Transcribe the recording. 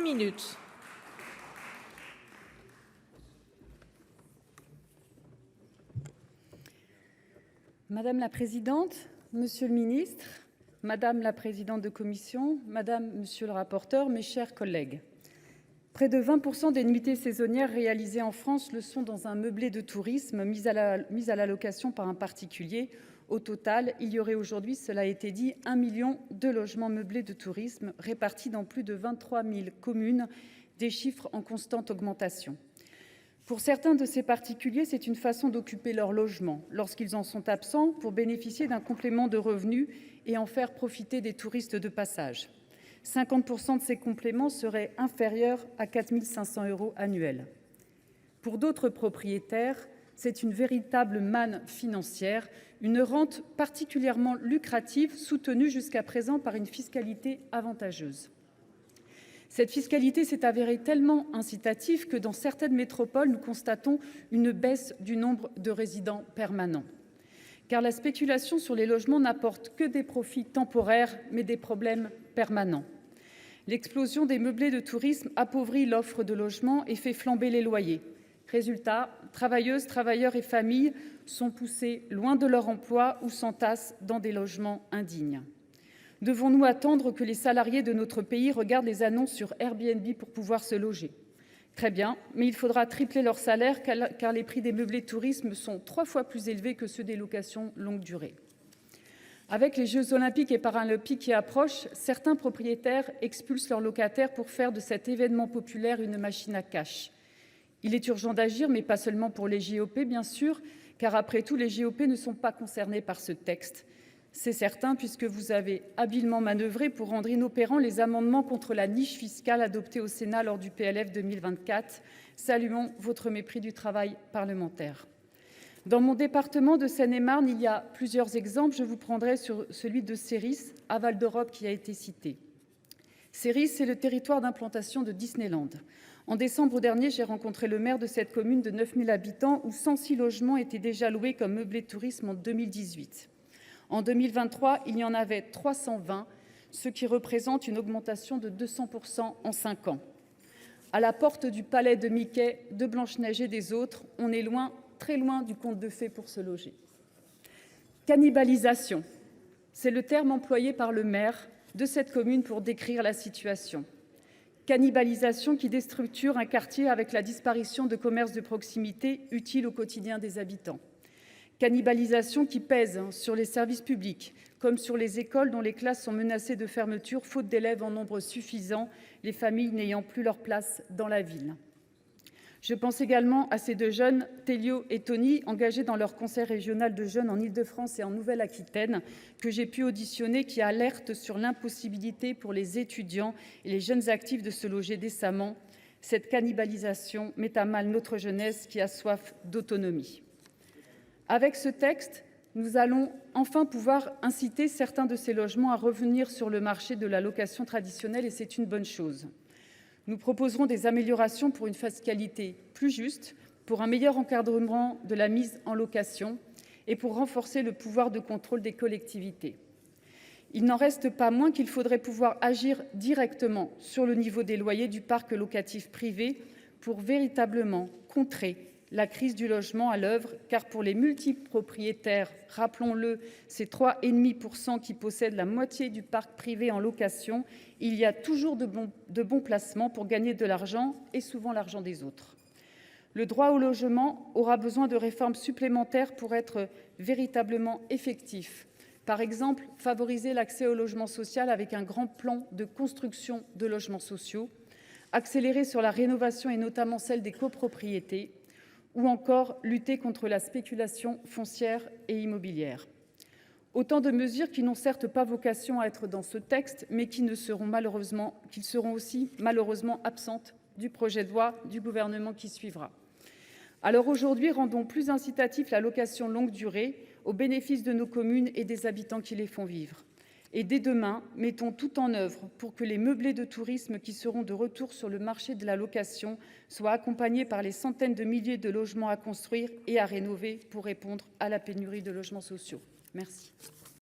minutes. Madame la présidente, monsieur le ministre, madame la présidente de commission, madame, monsieur le rapporteur, mes chers collègues, près de 20% des nuitées saisonnières réalisées en France le sont dans un meublé de tourisme mis à la location par un particulier. Au total, il y aurait aujourd'hui, cela a été dit, 1 million de logements meublés de tourisme répartis dans plus de 23 000 communes, des chiffres en constante augmentation. Pour certains de ces particuliers, c'est une façon d'occuper leur logement lorsqu'ils en sont absents pour bénéficier d'un complément de revenus et en faire profiter des touristes de passage. 50% de ces compléments seraient inférieurs à 4 500 € annuels. Pour d'autres propriétaires, c'est une véritable manne financière, une rente particulièrement lucrative soutenue jusqu'à présent par une fiscalité avantageuse. Cette fiscalité s'est avérée tellement incitative que dans certaines métropoles, nous constatons une baisse du nombre de résidents permanents. Car la spéculation sur les logements n'apporte que des profits temporaires, mais des problèmes permanents. L'explosion des meublés de tourisme appauvrit l'offre de logements et fait flamber les loyers. Résultat, travailleuses, travailleurs et familles sont poussés loin de leur emploi ou s'entassent dans des logements indignes. Devons-nous attendre que les salariés de notre pays regardent les annonces sur Airbnb pour pouvoir se loger ? Très bien, mais il faudra tripler leur salaire car les prix des meublés de tourisme sont 3 fois plus élevés que ceux des locations longue durée. Avec les Jeux olympiques et paralympiques qui approchent, certains propriétaires expulsent leurs locataires pour faire de cet événement populaire une machine à cash. Il est urgent d'agir, mais pas seulement pour les JOP, bien sûr, car après tout, les JOP ne sont pas concernés par ce texte. C'est certain, puisque vous avez habilement manœuvré pour rendre inopérants les amendements contre la niche fiscale adoptés au Sénat lors du PLF 2024. Saluons votre mépris du travail parlementaire. Dans mon département de Seine-et-Marne, il y a plusieurs exemples. Je vous prendrai sur celui de Céris, à Val d'Europe, qui a été cité. Céris, c'est le territoire d'implantation de Disneyland. En décembre dernier, j'ai rencontré le maire de cette commune de 9 000 habitants où 106 logements étaient déjà loués comme meublés de tourisme en 2018. En 2023, il y en avait 320, ce qui représente une augmentation de 200% en 5 ans. À la porte du palais de Mickey, de Blanche-Neige et des autres, on est loin, très loin du conte de fées pour se loger. Cannibalisation, c'est le terme employé par le maire de cette commune pour décrire la situation. Cannibalisation qui déstructure un quartier avec la disparition de commerces de proximité utiles au quotidien des habitants. Cannibalisation qui pèse sur les services publics, comme sur les écoles dont les classes sont menacées de fermeture faute d'élèves en nombre suffisant, les familles n'ayant plus leur place dans la ville. Je pense également à ces 2 jeunes, Télio et Tony, engagés dans leur conseil régional de jeunes en Île-de-France et en Nouvelle-Aquitaine, que j'ai pu auditionner, qui alertent sur l'impossibilité pour les étudiants et les jeunes actifs de se loger décemment. Cette cannibalisation met à mal notre jeunesse qui a soif d'autonomie. Avec ce texte, nous allons enfin pouvoir inciter certains de ces logements à revenir sur le marché de la location traditionnelle et c'est une bonne chose. Nous proposerons des améliorations pour une fiscalité plus juste, pour un meilleur encadrement de la mise en location et pour renforcer le pouvoir de contrôle des collectivités. Il n'en reste pas moins qu'il faudrait pouvoir agir directement sur le niveau des loyers du parc locatif privé pour véritablement contrer la crise du logement à l'œuvre, car pour les multipropriétaires, rappelons-le, c'est 3,5% qui possèdent la moitié du parc privé en location, il y a toujours de bons placements pour gagner de l'argent et souvent l'argent des autres. Le droit au logement aura besoin de réformes supplémentaires pour être véritablement effectif. Par exemple, favoriser l'accès au logement social avec un grand plan de construction de logements sociaux, accélérer sur la rénovation et notamment celle des copropriétés, ou encore lutter contre la spéculation foncière et immobilière. Autant de mesures qui n'ont certes pas vocation à être dans ce texte, mais qui seront aussi malheureusement absentes du projet de loi du gouvernement qui suivra. Alors aujourd'hui, rendons plus incitatif la location longue durée au bénéfice de nos communes et des habitants qui les font vivre. Et dès demain, mettons tout en œuvre pour que les meublés de tourisme qui seront de retour sur le marché de la location soient accompagnés par les centaines de milliers de logements à construire et à rénover pour répondre à la pénurie de logements sociaux. Merci.